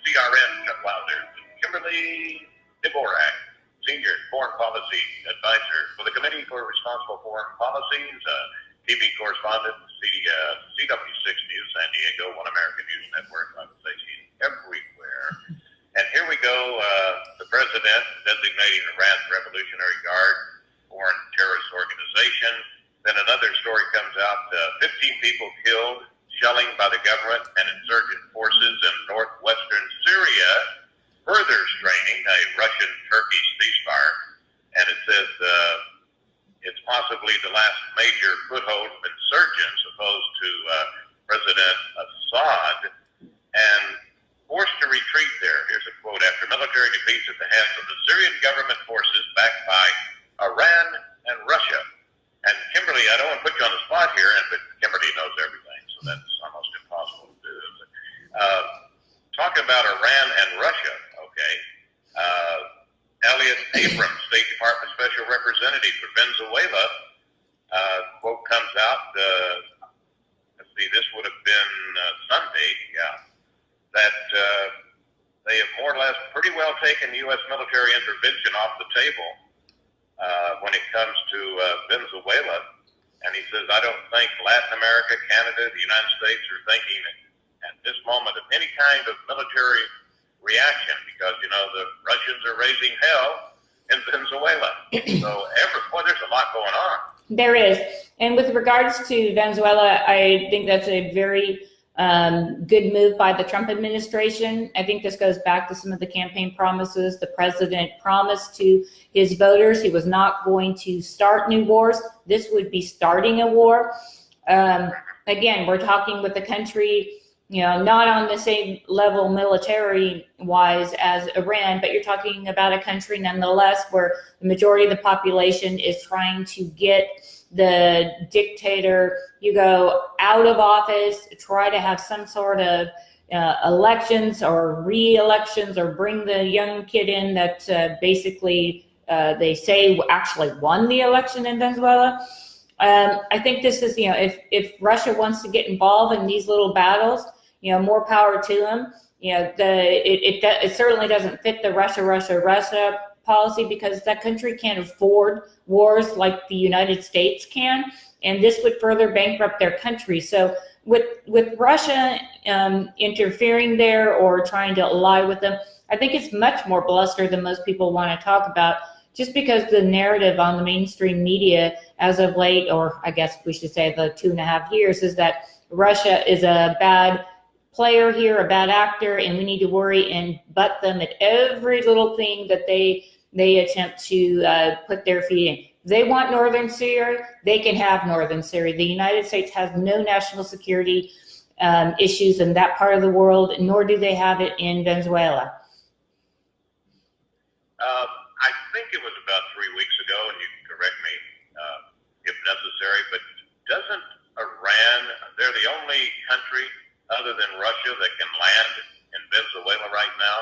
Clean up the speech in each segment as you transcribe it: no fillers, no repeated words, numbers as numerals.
CRN Wilder, Kimberly Dvorak, Senior Foreign Policy Advisor for the Committee for Responsible Foreign Policies, TV correspondent, CW6 News, San Diego, One American News Network. I would say she's everywhere. And here we go, the president designating Iran Revolutionary Guard foreign terrorist organization. Then another story comes out, 15 people killed, shelling by the government and insurgent forces in northwestern Syria, further straining a Russian-Turkish ceasefire. And it says it's possibly the last major foothold of insurgents opposed to President Assad, and forced to retreat there. Here's a quote: after military defeats at the hands of the Syrian government forces backed by Iran and Russia. And Kimberly, I don't want to put you on the spot here, but Kimberly knows everything, so that's almost impossible to do. Talking about Iran and Russia, okay. Elliot Abrams, State Department Special Representative for Venezuela, quote comes out, let's see, this would have been Sunday, that they have more or less pretty well taken U.S. military intervention off the table when it comes to Venezuela. And he says, I don't think Latin America, Canada, the United States are thinking at this moment of any kind of military reaction, because, you know, the Russians are raising hell in Venezuela. So, there's a lot going on. There is. And with regards to Venezuela, I think that's a very good move by the Trump administration. I think this goes back to some of the campaign promises. The president promised to his voters he was not going to start new wars. This would be starting a war. Again, we're talking with a country, you know, not on the same level military-wise as Iran, but you're talking about a country nonetheless where the majority of the population is trying to get the dictator, you go out of office, try to have some sort of elections or re-elections, or bring the young kid in that basically they say actually won the election in Venezuela. I think this is, you know, if Russia wants to get involved in these little battles, you know, more power to them. You know, it certainly doesn't fit the Russia policy, because that country can't afford wars like the United States can, and this would further bankrupt their country. So with Russia interfering there or trying to ally with them, I think it's much more bluster than most people want to talk about, just because the narrative on the mainstream media as of late, or I guess we should say the 2.5 years, is that Russia is a bad player here, a bad actor, and we need to worry and butt them at every little thing that they attempt to put their feet in. If they want northern Syria, they can have northern Syria. The United States has no national security issues in that part of the world, nor do they have it in Venezuela. I think it was about 3 weeks ago, and you can correct me if necessary, but doesn't Iran, they're the only country other than Russia that can land in Venezuela right now?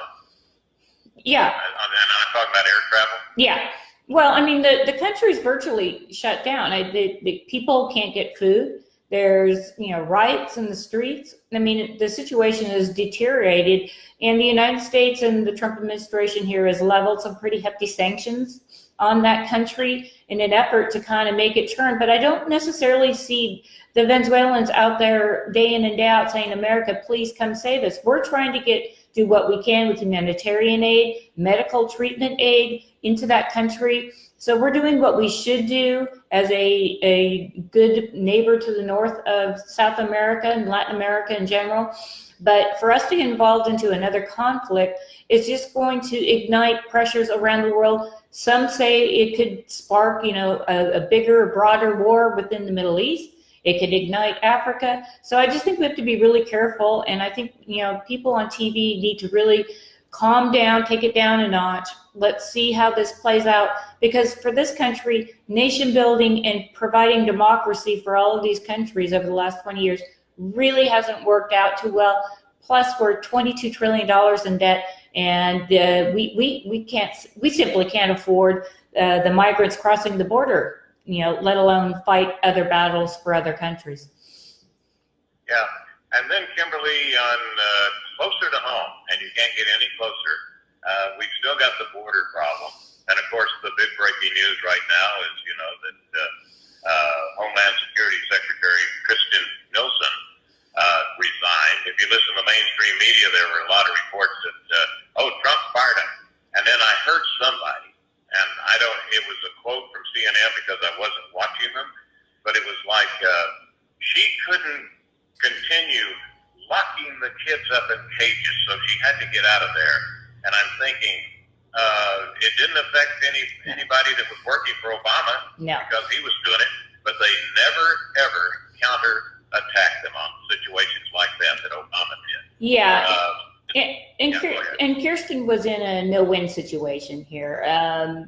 Yeah. And I'm talking about air travel? Yeah. Well, I mean, the country's virtually shut down. The people can't get food. There's, you know, riots in the streets. I mean, the situation is deteriorated, and the United States and the Trump administration here has leveled some pretty hefty sanctions on that country in an effort to kind of make it turn. But I don't necessarily see the Venezuelans out there day in and day out saying, America, please come save us. We're trying to do what we can with humanitarian aid, medical treatment aid into that country. So we're doing what we should do as a good neighbor to the north of South America and Latin America in general. But for us to get involved into another conflict is just going to ignite pressures around the world. Some say it could spark, you know, a bigger, broader war within the Middle East. It could ignite Africa. So I just think we have to be really careful. And I think, you know, people on TV need to really calm down, take it down a notch. Let's see how this plays out. Because for this country, nation building and providing democracy for all of these countries over the last 20 years really hasn't worked out too well. Plus, we're $22 trillion in debt, and we simply can't afford the migrants crossing the border, you know, let alone fight other battles for other countries. Yeah, And then Kimberly, on closer to home, and you can't get any closer, we've still got the border problem. And of course, the big breaking news right now is, that Homeland Security Secretary Kristen Nielsen resigned. If you listen to mainstream media, there were a lot of reports that, Trump fired him. And then I heard somebody, and it was a quote from CNN because I wasn't watching them, but it was like she couldn't continue locking the kids up in cages, so she had to get out of there. And I'm thinking, it didn't affect anybody that was working for Obama because he was doing it, but they never, ever counter-attacked them on situations like that Obama did. Yeah. And Kirsten was in a no-win situation here.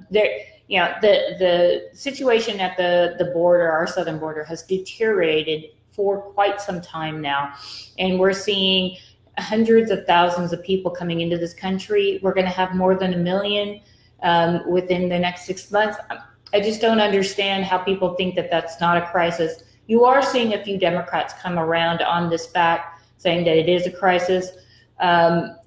The situation at the border, our southern border, has deteriorated for quite some time now, and we're seeing hundreds of thousands of people coming into this country. We're going to have more than 1 million within the next 6 months. I just don't understand how people think that that's not a crisis. You are seeing a few Democrats come around on this fact, saying that it is a crisis.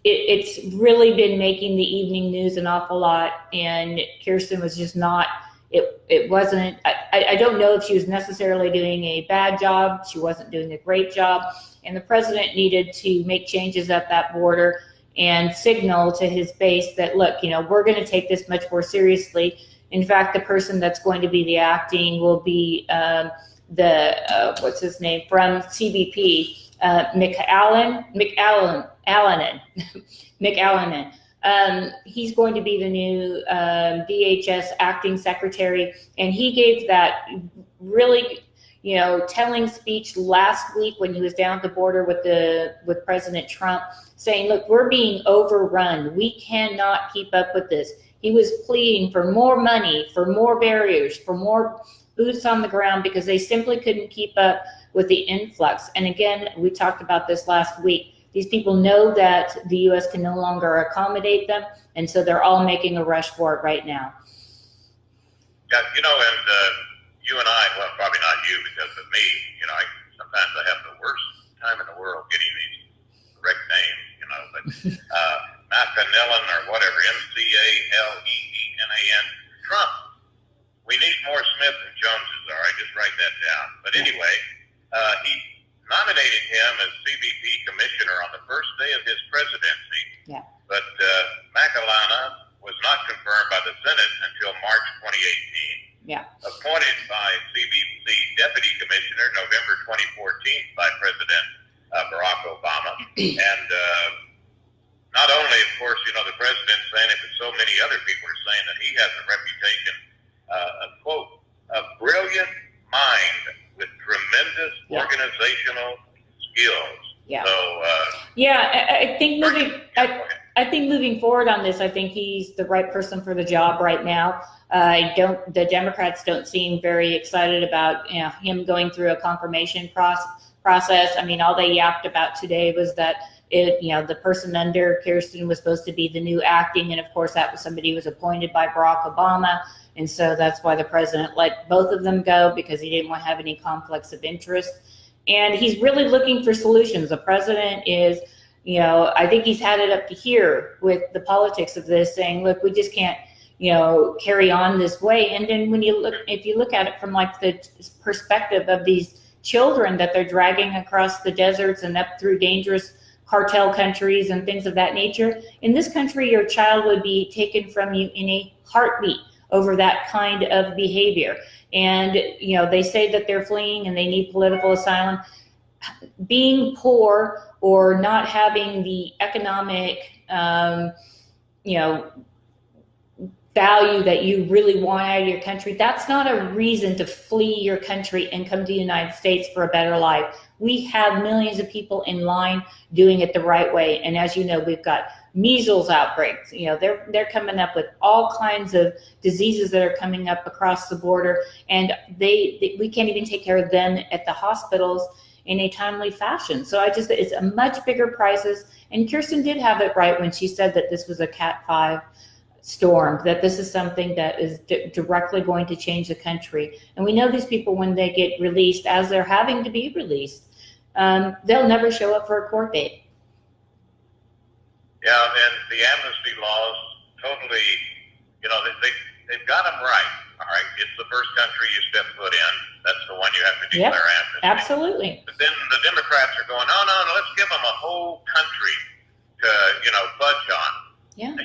It's really been making the evening news an awful lot, and Kirsten was just not. It wasn't. I don't know if she was necessarily doing a bad job. She wasn't doing a great job, and the president needed to make changes at that border and signal to his base that, look, we're going to take this much more seriously. In fact, the person that's going to be the acting will be what's his name from CBP, McAllenan. He's going to be the new DHS acting secretary, and he gave that really, telling speech last week when he was down at the border with President Trump, saying, "Look, we're being overrun. We cannot keep up with this." He was pleading for more money, for more barriers, for more boots on the ground, because they simply couldn't keep up with the influx. And again, we talked about this last week. These people know that the U.S. can no longer accommodate them, and so they're all making a rush for it right now. Yeah, and you and I, well, probably not you because of me, sometimes I have the worst time in the world getting these correct names, but Macallan or whatever, Maclean, Trump. We need more Smith and Joneses, all right? Just write that down. But anyway, he nominated him as CBP commissioner on the first day of his presidency. Yeah. But Macallan was not confirmed by the Senate until March 2018. Yeah. Appointed by CBP deputy commissioner November 2014 by President Barack Obama. And not only, of course, the president saying it, but so many other people are saying that he has a reputation, a quote, a brilliant mind with tremendous organizational skills. Yeah. So, I think moving forward on this, I think he's the right person for the job right now. The Democrats don't seem very excited about him going through a confirmation process. I mean, all they yapped about today was that the person under Kirsten was supposed to be the new acting, and of course that was somebody who was appointed by Barack Obama, and so that's why the president let both of them go, because he didn't want to have any conflicts of interest. And he's really looking for solutions. The president is, I think he's had it up to here with the politics of this, saying, look, we just can't, carry on this way. And then if you look at it from like the perspective of these children that they're dragging across the deserts and up through dangerous cartel countries and things of that nature, in this country, your child would be taken from you in a heartbeat over that kind of behavior. And, they say that they're fleeing and they need political asylum. Being poor or not having the economic, value that you really want out of your country, that's not a reason to flee your country and come to the United States for a better life. We have millions of people in line doing it the right way. And as you know, we've got measles outbreaks. They're coming up with all kinds of diseases that are coming up across the border, and we can't even take care of them at the hospitals in a timely fashion. So it's a much bigger crisis. And Kirsten did have it right when she said that this was a Cat 5 storm, that this is something that is directly going to change the country. And we know these people, when they get released, as they're having to be released, they'll never show up for a court date. Yeah, and the amnesty laws totally, they've got them right. All right, it's the first country you step foot in. That's the one you have to declare amnesty. Absolutely. But then the Democrats are going, no, let's give them a whole country to, fudge on. Yeah.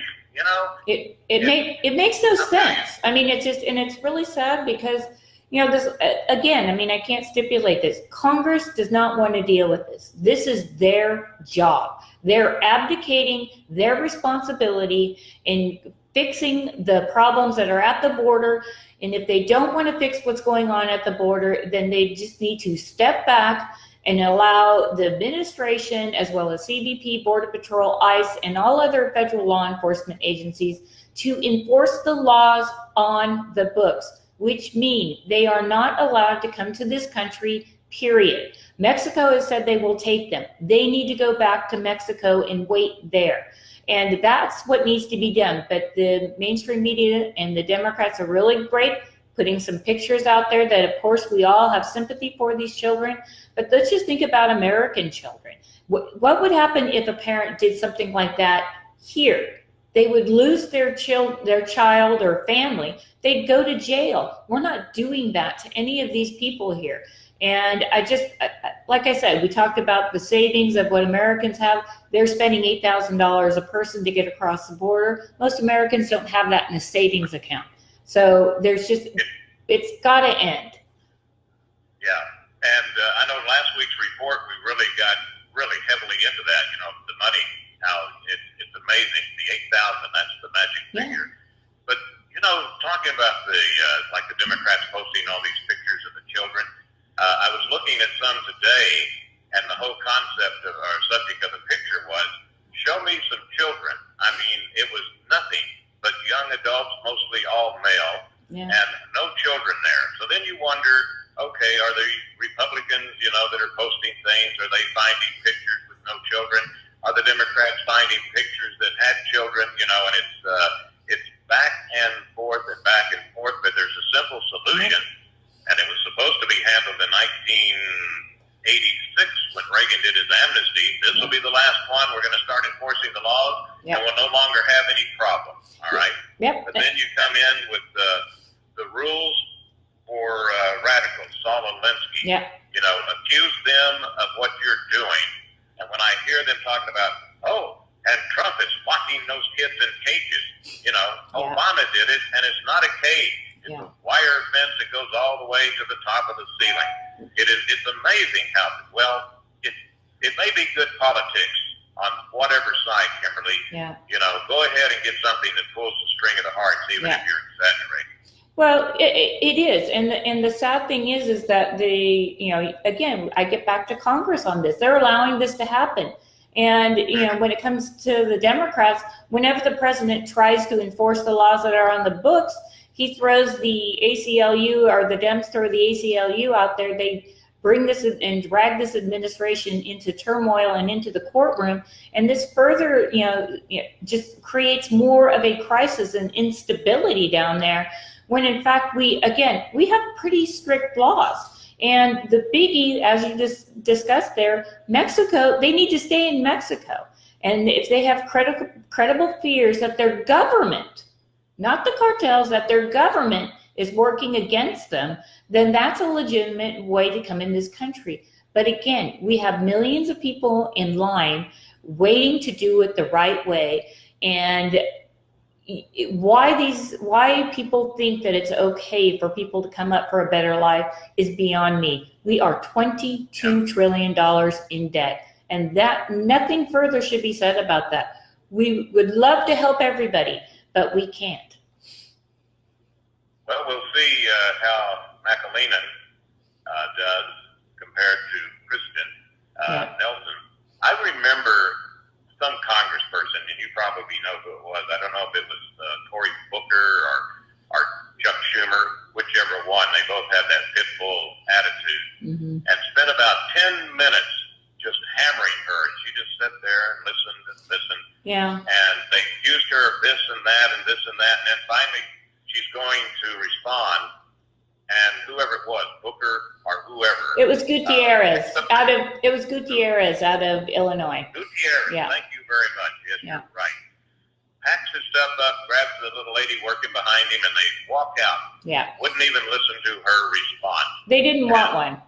It makes no sense. I mean, it's really sad because, this, again, I mean, I can't stipulate this. Congress does not want to deal with this. This is their job. They're abdicating their responsibility in fixing the problems that are at the border. And if they don't want to fix what's going on at the border, then they just need to step back and allow the administration, as well as CBP, Border Patrol, ICE, and all other federal law enforcement agencies to enforce the laws on the books, which mean they are not allowed to come to this country, period. Mexico has said they will take them. They need to go back to Mexico and wait there. And that's what needs to be done. But the mainstream media and the Democrats are really great, putting some pictures out there that, of course, we all have sympathy for these children. But let's just think about American children. What would happen if a parent did something like that here? They would lose their child or family. They'd go to jail. We're not doing that to any of these people here. And like I said, we talked about the savings of what Americans have. They're spending $8,000 a person to get across the border. Most Americans don't have that in a savings account. So it's got to end. Yeah. And I know last week's report, we really got heavily into that, the money, how it's amazing. The 8,000, that's the magic figure. But, talking about the Democrats posting all these pictures of the children, I was looking at some today, and the whole concept of our subject of the picture was, show me some children. I mean, it was nothing but young adults, mostly all male, and no children there. So then you wonder, okay, are they Republicans, that are posting things? Are they finding pictures with no children? Are the Democrats finding pictures that had children? And it's back and forth, but there's a simple solution. And it was supposed to be handled in 1986 when Reagan did his amnesty. This will be the last one. We're going to start enforcing the laws, and we'll no longer have any problems. All right? Yep. But then you come in with the rules for radicals, Saul Alinsky. Accuse them of what you're doing. And when I hear them talking about, and Trump is locking those kids in cages. Obama did it, and it's not a cage. It's a wire fence that goes all the way to the top of the ceiling. It's amazing how well it may be good politics on whatever side, Kimberly. Go ahead and get something that pulls the string of the hearts, even if you're exaggerating. Well, it is, and the sad thing is that again, I get back to Congress on this. They're allowing this to happen. And, when it comes to the Democrats, whenever the president tries to enforce the laws that are on the books, he throws the ACLU, or the Dems throw the ACLU out there. They bring this and drag this administration into turmoil and into the courtroom. And this further, just creates more of a crisis and instability down there, when in fact we have pretty strict laws. And the biggie, as you just discussed there, Mexico, they need to stay in Mexico. And if they have credible fears that their government, not the cartels, that their government is working against them, then that's a legitimate way to come in this country. But again, we have millions of people in line waiting to do it the right way. And why people think that it's okay for people to come up for a better life is beyond me. We are $22 trillion in debt, and that nothing further should be said about that. We would love to help everybody, but we can't. Well, we'll see how McAleenan does compared to Kristen Nelson. I remember some congressperson, and you probably know who it was. I don't know if it was Cory Booker or Chuck Schumer, whichever one. They both had that pit bull attitude, and spent about 10 minutes just hammering her. And she just sat there and listened and listened. And they accused her of this and that and this and that. And then finally she's going to respond. And whoever it was, Booker or whoever. It was Gutierrez out of Illinois. Gutierrez, Yeah. thank you very much. Yes, Yeah. you're right. Packs his stuff up, grabs the little lady working behind him, and they walk out. Yeah. Wouldn't even listen to her response. They didn't want one.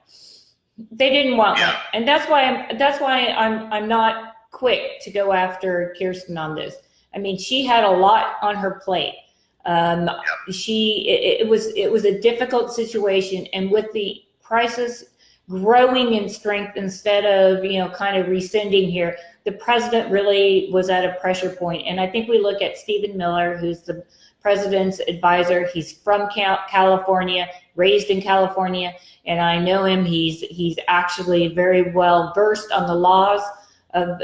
They didn't want Yeah. one, and that's why I'm not quick to go after Kirsten on this. I mean, she had a lot on her plate. It was a difficult situation, and with the crisis growing in strength instead of kind of rescinding here, the president really was at a pressure point. And I think we look at Stephen Miller, who's the president's advisor. He's from California, raised in California, and I know him. He's actually very well versed on the laws of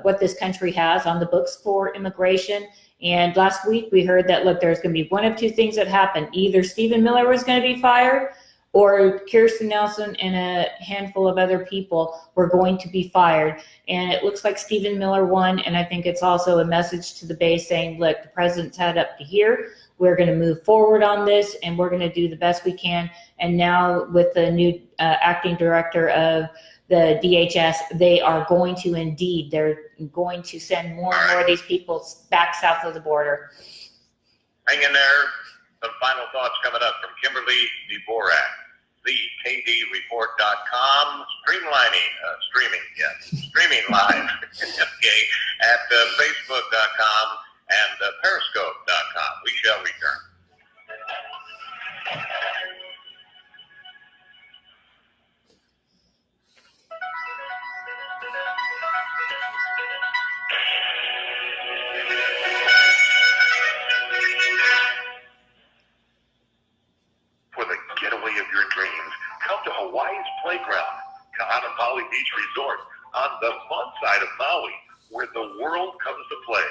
what this country has on the books for immigration. And last week we heard that, look, there's going to be one of two things that happen. Either Stephen Miller was going to be fired, or Kirsten Nelson and a handful of other people were going to be fired. And it looks like Stephen Miller won. And I think it's also a message to the base saying, look, the president's had up to here. We're going to move forward on this, and we're going to do the best we can. And now with the new acting director of the DHS, they are going to they're going to send more and more of these people back south of the border. Hang in there. Some final thoughts coming up from Kimberly Dvorak, thekdreport.com, streaming live, okay, at facebook.com and periscope.com. We shall return. For the getaway of your dreams, come to Hawaii's Playground, Ka'anapali Beach Resort, on the fun side of Maui, where the world comes to play.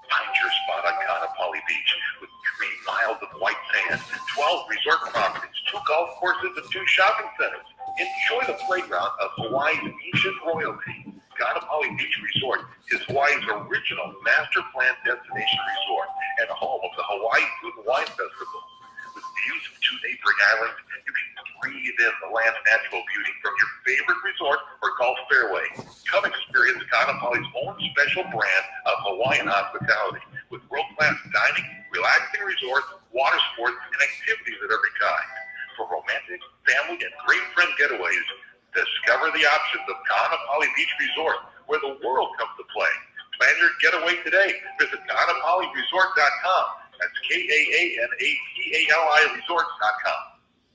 Find your spot on Ka'anapali Beach with 3 miles of white sand, 12 resort properties, 2 golf courses, and 2 shopping centers. Enjoy the playground of Hawaii's ancient royalty. Ka'anapali Beach Resort is Hawaii's original master plan destination resort and home of the Hawaii Food and Wine Festival. With views of 2 neighboring islands, you can breathe in the land's natural beauty from your favorite resort or golf fairway. Come experience Ka'anapali's own special brand of Hawaiian hospitality with world-class dining, relaxing resorts, water sports, and activities of every kind. For romantic, family, and great friend getaways, discover the options of Ka'anapali Beach Resort, where the world comes to play. Plan your getaway today. Visit Ka'anapaliResort.com. That's KAANAPALI Resorts.com.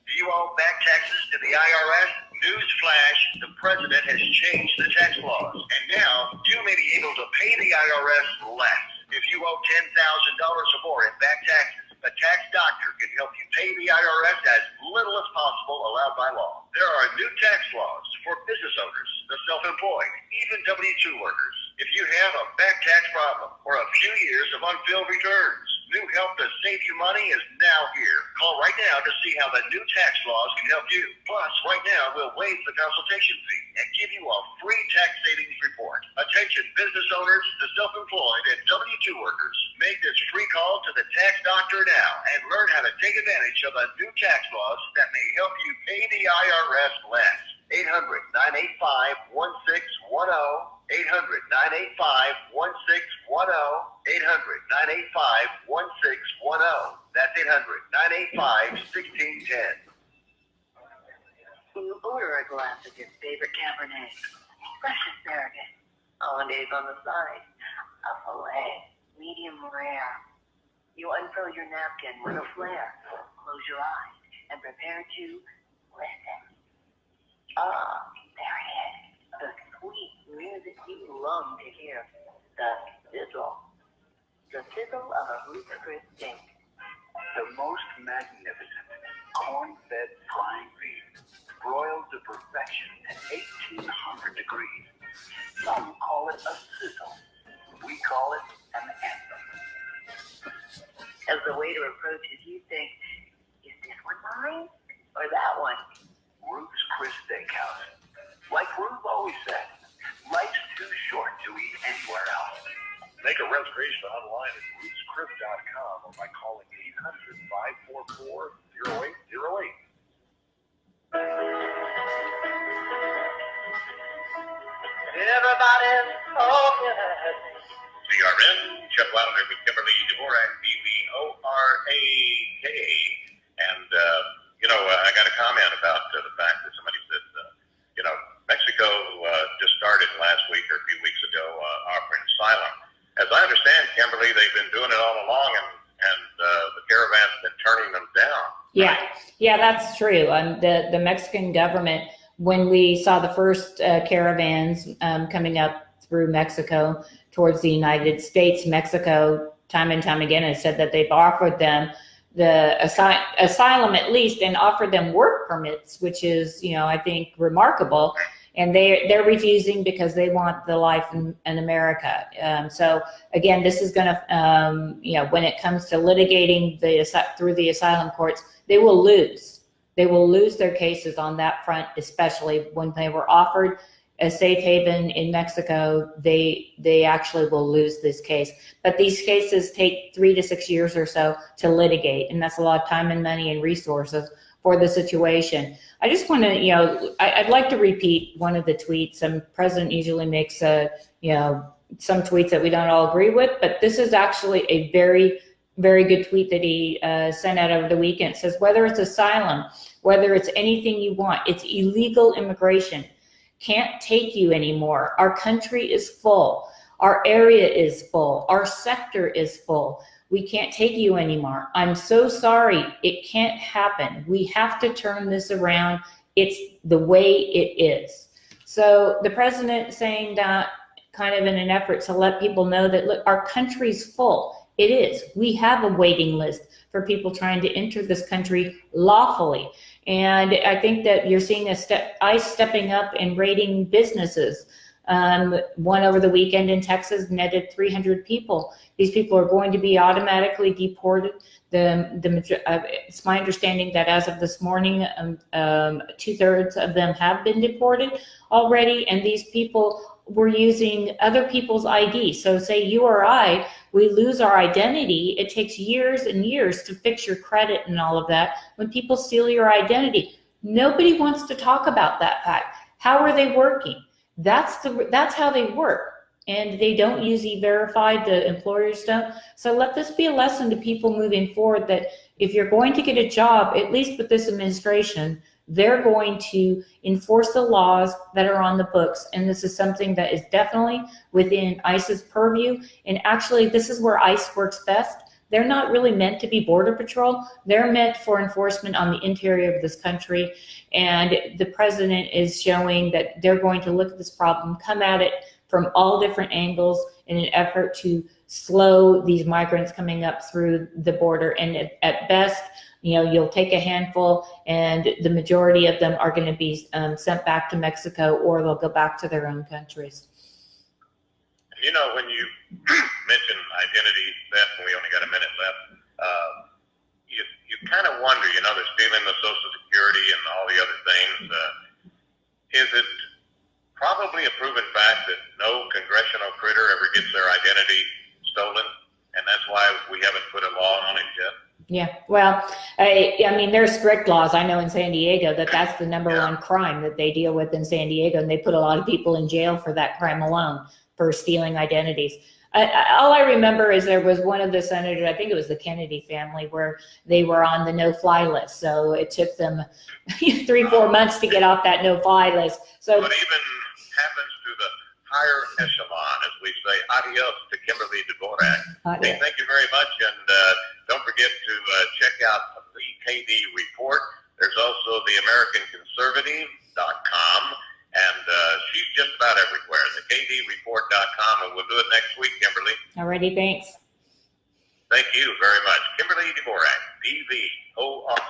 Do you owe back taxes to the IRS? Newsflash, the president has changed the tax laws, and now you may be able to pay the IRS less. If you owe $10,000 or more in back taxes, a tax doctor can help you pay the IRS as little as possible allowed by law. There are new tax laws for business owners, the self-employed, even W-2 workers. If you have a back tax problem or a few years of unfilled returns, new help to save you money is now here. Call right now to see how the new tax laws can help you. Plus, right now, we'll waive the consultation fee and give you a free tax savings report. Attention business owners, the self-employed, and W-2 workers. Make this free call to the tax doctor now and learn how to take advantage of the new tax laws that may help you pay the IRS less. 800-985-1610. 800-985-1610. 800-985-1610. That's 800-985-1610. You order a glass of your favorite Cabernet, fresh asparagus, hollandaise on the side, a filet, medium rare. You unfurl your napkin with a flare, close your eyes, and prepare to listen. Ah, there it is, the sweet music you long to hear, the sizzle of a Ruth's Chris steak. The most magnificent corn-fed flying beef, broiled to perfection at 1,800 degrees. Some call it a sizzle. We call it an anthem. As the waiter approaches, you think, is this one mine or that one? Ruth's Chris Steakhouse. Like Ruth always said, life's too short to eat anywhere else. Make a reservation online at rootschris.com or by calling 800-544-0808. Everybody's talking. CRN, Chuck Wilder with Kimberly Dvorak, DVORAK. And, I got a comment about the fact that somebody said, Mexico just started last week or a few weeks ago offering asylum. As I understand, Kimberly, they've been doing it all along, and the caravan's been turning them down. Yeah, that's true. The Mexican government, when we saw the first caravans coming up through Mexico towards the United States, Mexico, time and time again, has said that they've offered them the asylum at least, and offered them work permits, which is, I think, remarkable. And they're refusing because they want the life in America. So again, this is going to, when it comes to litigating through the asylum courts, they will lose. They will lose their cases on that front, especially when they were offered a safe haven in Mexico. They actually will lose this case. But these cases take 3 to 6 years or so to litigate, and that's a lot of time and money and resources for the situation. I just want to, I'd like to repeat one of the tweets. The president usually makes, some tweets that we don't all agree with, but this is actually a very, very good tweet that he sent out over the weekend. It says, whether it's asylum, whether it's anything you want, it's illegal immigration. Can't take you anymore. Our country is full. Our area is full. Our sector is full. We can't take you anymore. I'm so sorry. It can't happen. We have to turn this around. It's the way it is. So the president saying that kind of in an effort to let people know that, look, our country's full. It is. We have a waiting list for people trying to enter this country lawfully. And I think that you're seeing ICE stepping up and raiding businesses. One over the weekend in Texas netted 300 people. These people are going to be automatically deported. It's my understanding that as of this morning, 2/3 of them have been deported already, and these people were using other people's ID. So say you or I, we lose our identity. It takes years and years to fix your credit and all of that. When people steal your identity, nobody wants to talk about that fact. How are they working? That's how they work. And they don't use E-Verify, the employers don't. So let this be a lesson to people moving forward that if you're going to get a job, at least with this administration, they're going to enforce the laws that are on the books. And this is something that is definitely within ICE's purview. And actually, this is where ICE works best. They're not really meant to be border patrol. They're meant for enforcement on the interior of this country. And the president is showing that they're going to look at this problem, come at it from all different angles in an effort to slow these migrants coming up through the border. And at best, you'll take a handful, and the majority of them are going to be sent back to Mexico, or they'll go back to their own countries. When you mention identity theft, and we only got a minute left, you kind of wonder, they're stealing the Social Security and all the other things. Is it probably a proven fact that no congressional critter ever gets their identity stolen, and that's why we haven't put a law on it yet? Yeah, well, I mean, there's strict laws. I know in San Diego that's the number one crime that they deal with in San Diego, and they put a lot of people in jail for that crime alone, for stealing identities. All I remember is there was one of the senators, I think it was the Kennedy family, where they were on the no-fly list. So it took them 3-4 months to get off that no-fly list. So what even happens to the higher echelon, as we say? Adios to Kimberly Dvorak. Hey, thank you very much, and don't forget to check out the KD report. There's also the AmericanConservative.com, and she's just about everywhere. The KDReport.com, and we'll do it next week, Kimberly. Alrighty, thanks. Thank you very much. Kimberly Dvorak, DVOR.